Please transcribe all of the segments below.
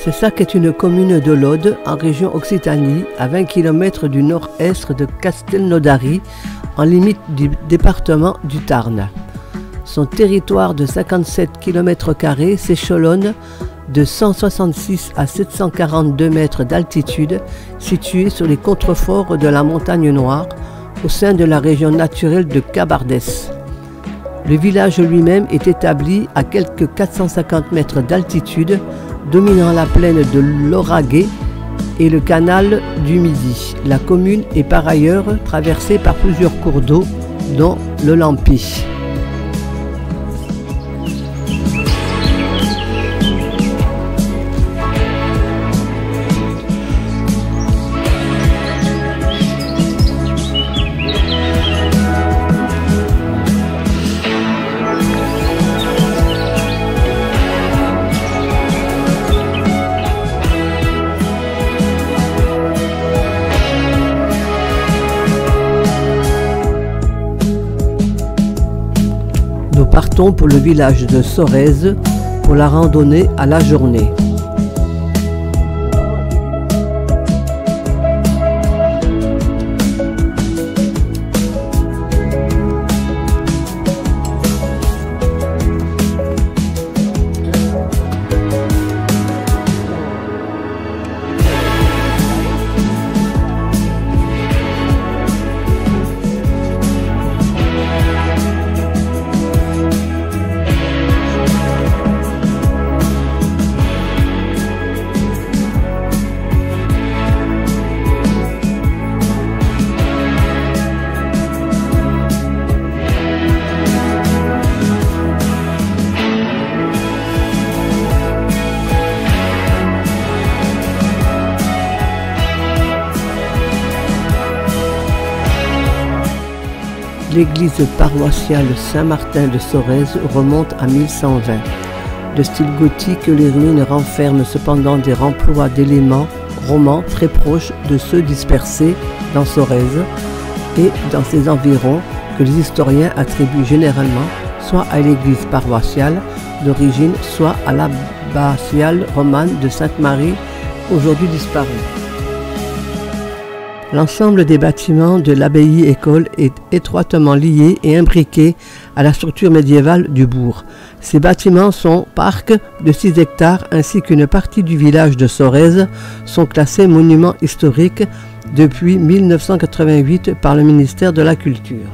Cessac est une commune de l'Aude, en région Occitanie, à 20 km du nord-est de Castelnaudary, en limite du département du Tarn. Son territoire de 57 km² s'échelonne de 166 à 742 mètres d'altitude, situé sur les contreforts de la Montagne Noire, au sein de la région naturelle de Cabardès. Le village lui-même est établi à quelques 450 mètres d'altitude, dominant la plaine de l'Auragais et le canal du Midi. La commune est par ailleurs traversée par plusieurs cours d'eau, dont le Lampy. Nous partons pour le village de Sorèze pour la randonnée à la journée. L'église paroissiale Saint-Martin de Sorèze remonte à 1120. De style gothique, les ruines renferment cependant des remplois d'éléments romans très proches de ceux dispersés dans Sorèze et dans ses environs, que les historiens attribuent généralement soit à l'église paroissiale d'origine, soit à l'abbatiale romane de Sainte-Marie, aujourd'hui disparue. L'ensemble des bâtiments de l'abbaye-école est étroitement lié et imbriqué à la structure médiévale du bourg. Ces bâtiments sont parcs de 6 hectares ainsi qu'une partie du village de Sorèze sont classés monuments historiques depuis 1988 par le ministère de la Culture.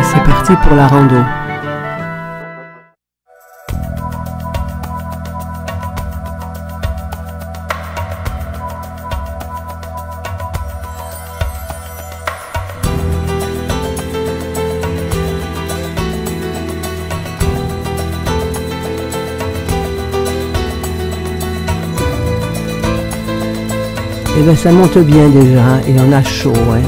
C'est parti pour la rando. Et bien ça monte bien déjà et on a chaud. Hein.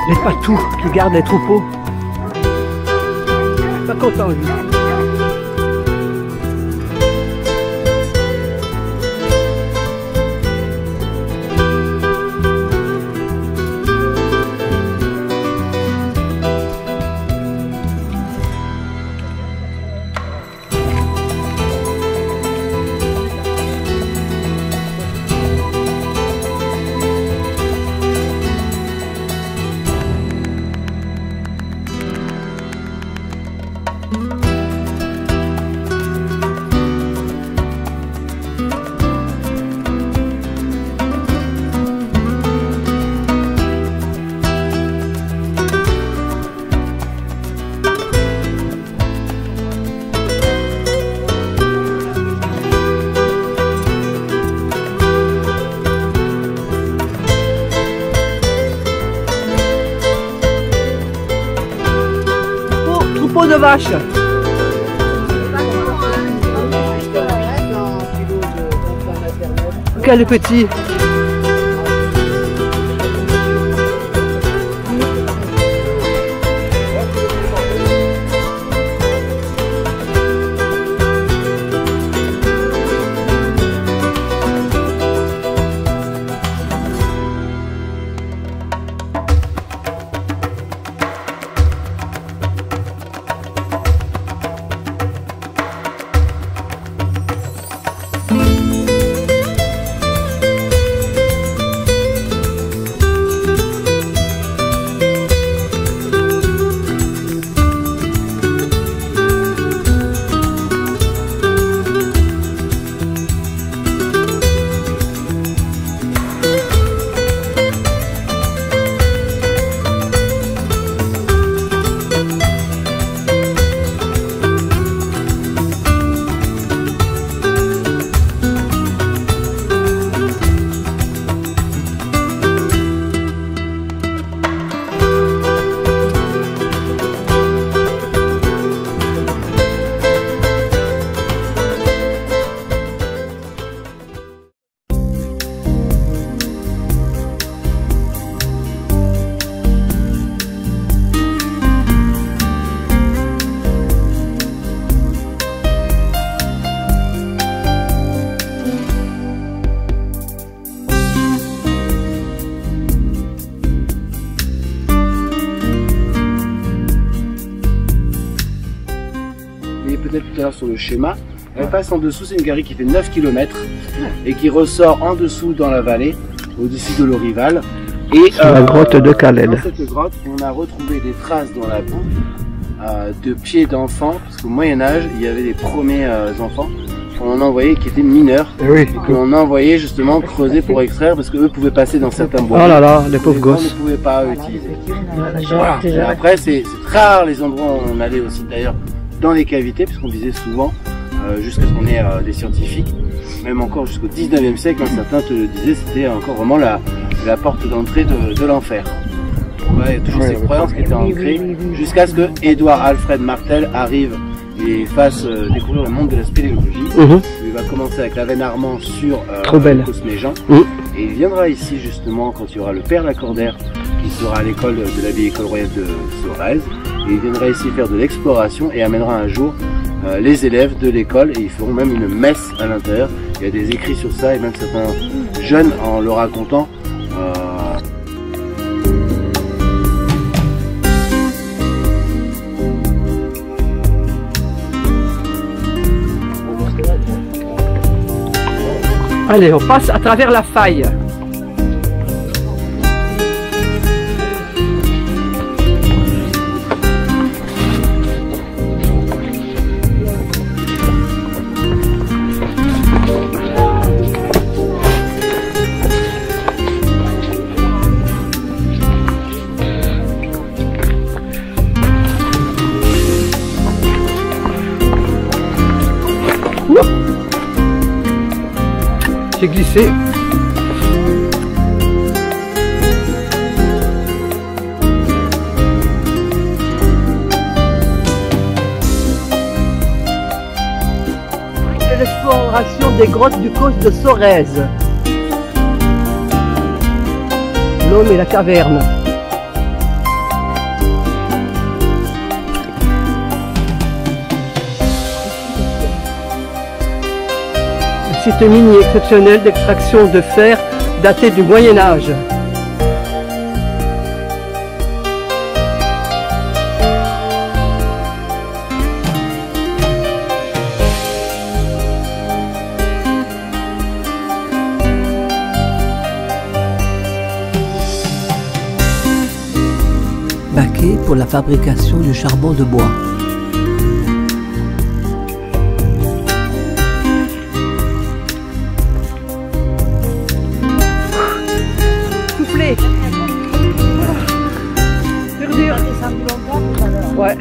Les patous qui gardent les troupeaux. Pas content lui. Troupeau de vaches. Quel petit. Peut-être tout à l'heure sur le schéma, elle passe en dessous, c'est une galerie qui fait 9 km et qui ressort en dessous dans la vallée, au-dessus de l'Orival. Et la grotte de Caled. Dans cette grotte, on a retrouvé des traces dans la boue de pieds d'enfants, parce qu'au Moyen-Âge, il y avait des premiers enfants qu'on a envoyés qui étaient mineurs, et qu'on a envoyés justement creuser pour extraire, parce qu'eux pouvaient passer dans certains bois. Oh là là, les pauvres gosses. On ne pouvait pas utiliser. Voilà. Et après, c'est très rare les endroits où on allait aussi d'ailleurs dans les cavités, puisqu'on disait souvent, jusqu'à ce qu'on ait des scientifiques, même encore jusqu'au 19e siècle, certains te le disaient, c'était encore vraiment la porte d'entrée de l'enfer. Ouais, il y a toujours ces croyances qui étaient ancrées, jusqu'à ce que Édouard Alfred Martel arrive et fasse découvrir le monde de la spéléologie. Il va commencer avec la veine Armand sur Cosméjean. Et il viendra ici justement quand il y aura le père Lacordaire qui sera à l'école de la vieille école royale de Sorèze. Et il viendra ici faire de l'exploration et amènera un jour les élèves de l'école, et ils feront même une messe à l'intérieur. Il y a des écrits sur ça, et même certains jeunes en le racontant. Allez, on passe à travers la faille. fait glisser. L'exploration des grottes du Causse de Sorèze. L'homme et la caverne. Site minier exceptionnel d'extraction de fer daté du Moyen Âge. Baquet pour la fabrication du charbon de bois. Soufflé. Dur. Ouais.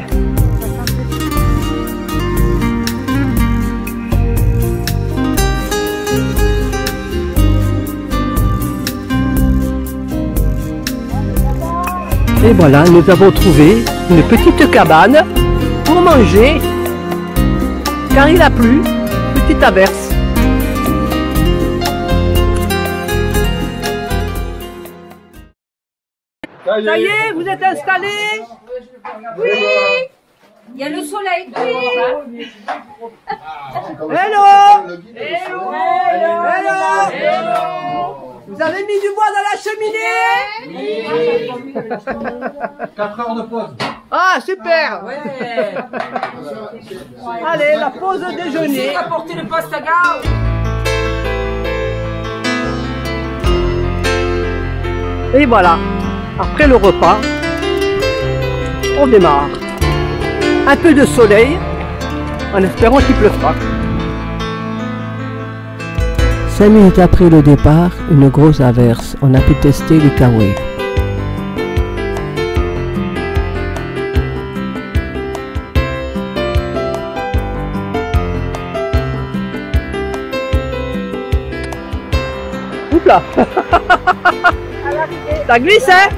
Et voilà, nous avons trouvé une petite cabane pour manger, car il a plu, petite averse. Ça y est, vous êtes installés? Oui. Il y a le soleil. Oui. Hello. Hello. Hello. Hello. Vous avez mis du bois dans la cheminée? Oui. 4 heures de pause. Ah, super. Ouais. Allez, la pause déjeuner. Apporter le poste à gare. Et voilà, après le repas, on démarre. Un peu de soleil, en espérant qu'il pleuve pas. 5 minutes après le départ, une grosse averse. On a pu tester les kawaii. Oups là. Ça glisse, hein?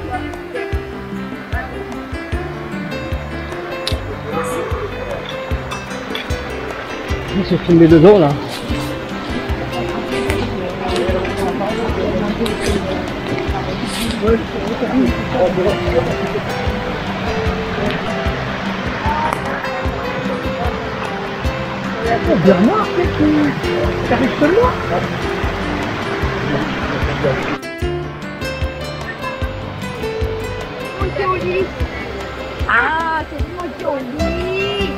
J'ai filmé dedans là. Bernard, ça arrive seulement. Joli. Ah, c'est vraiment joli.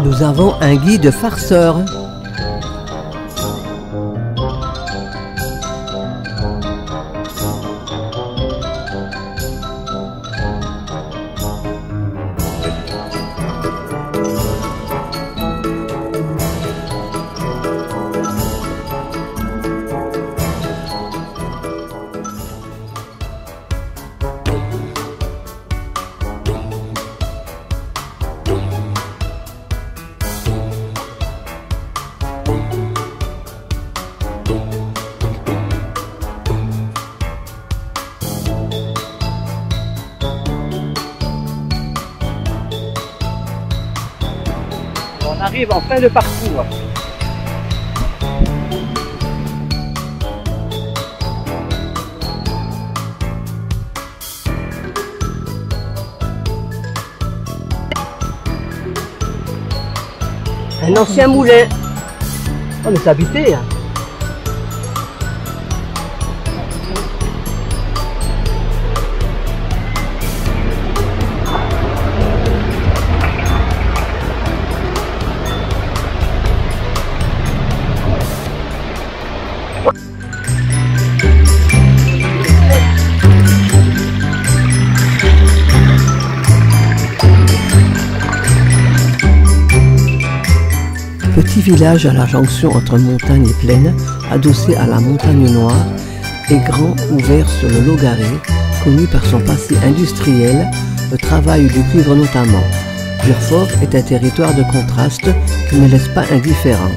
Nous avons un guide farceur. On arrive en fin de parcours. Un ancien moulin. Oh mais c'est habité hein. Petit village à la jonction entre montagne et plaine, adossé à la montagne Noire, et grand ouvert sur le Logaré, connu par son passé industriel, le travail du cuivre notamment. Durfort est un territoire de contraste qui ne laisse pas indifférent.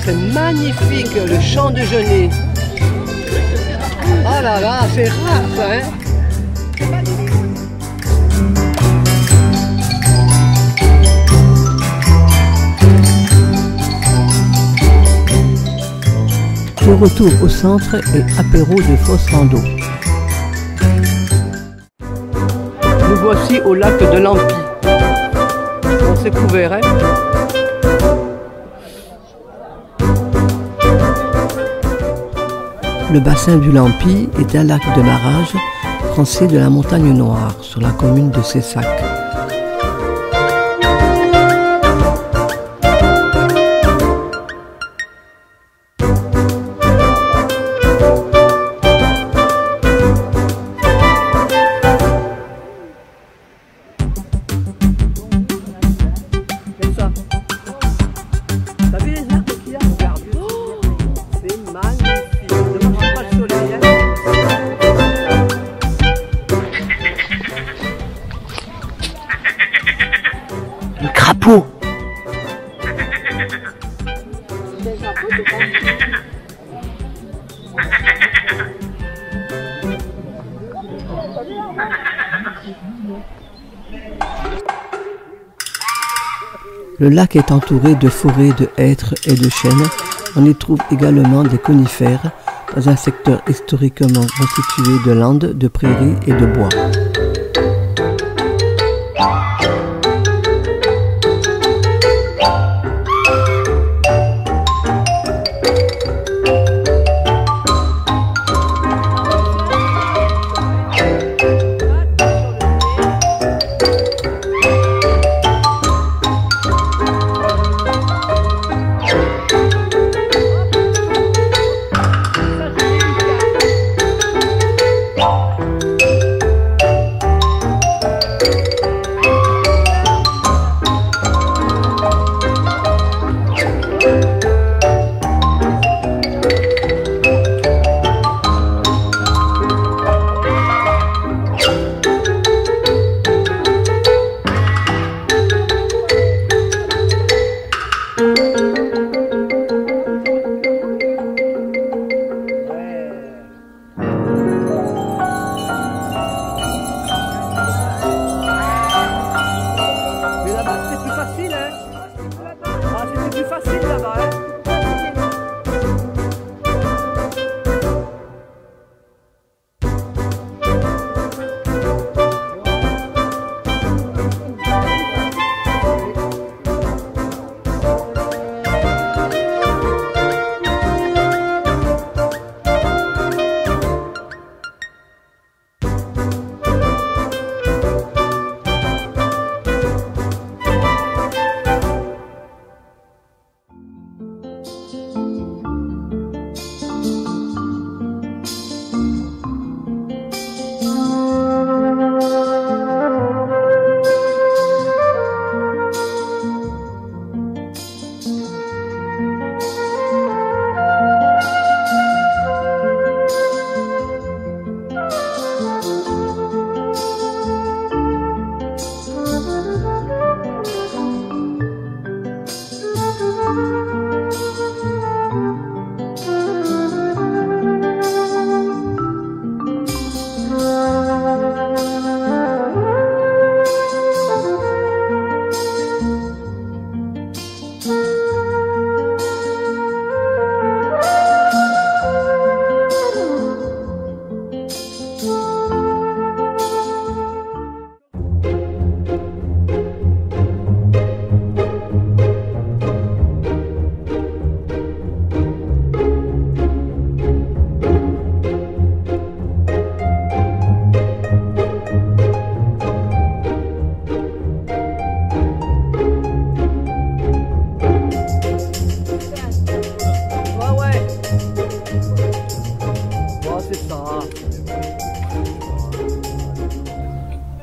C'est magnifique le champ de genêt. Oh là là, c'est rare ça, hein. Le retour au centre et apéro de Fosse-Rando. Nous voici au lac de l'Ampy. On s'est couvert, hein. Le bassin du Lampy est un lac de marage français de la montagne Noire sur la commune de Cessac. T'as vu les arbres qu'il y a? Regarde. Oh, c'est magnifique. Ne mange pas le soleil, hein. Le crapaud. Le lac est entouré de forêts de hêtres et de chênes. On y trouve également des conifères dans un secteur historiquement constitué de landes, de prairies et de bois.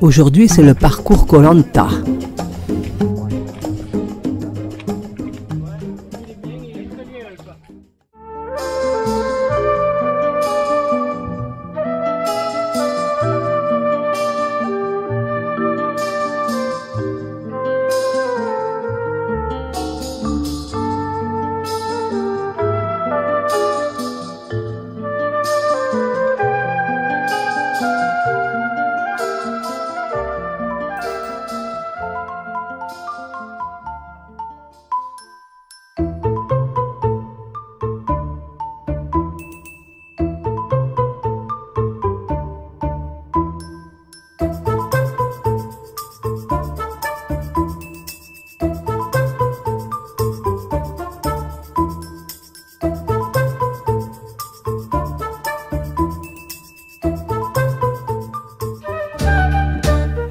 Aujourd'hui, c'est le parcours Koh Lanta.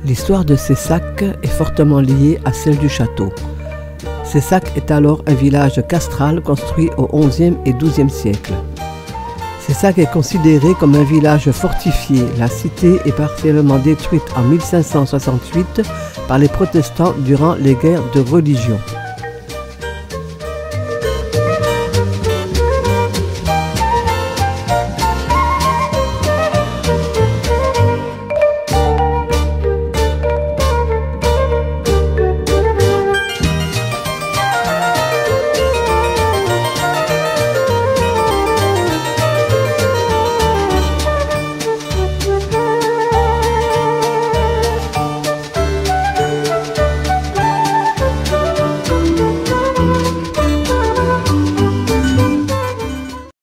L'histoire de Sessac est fortement liée à celle du château. Sessac est alors un village castral construit au XIe et XIIe siècle. Sessac est considéré comme un village fortifié. La cité est partiellement détruite en 1568 par les protestants durant les guerres de religion.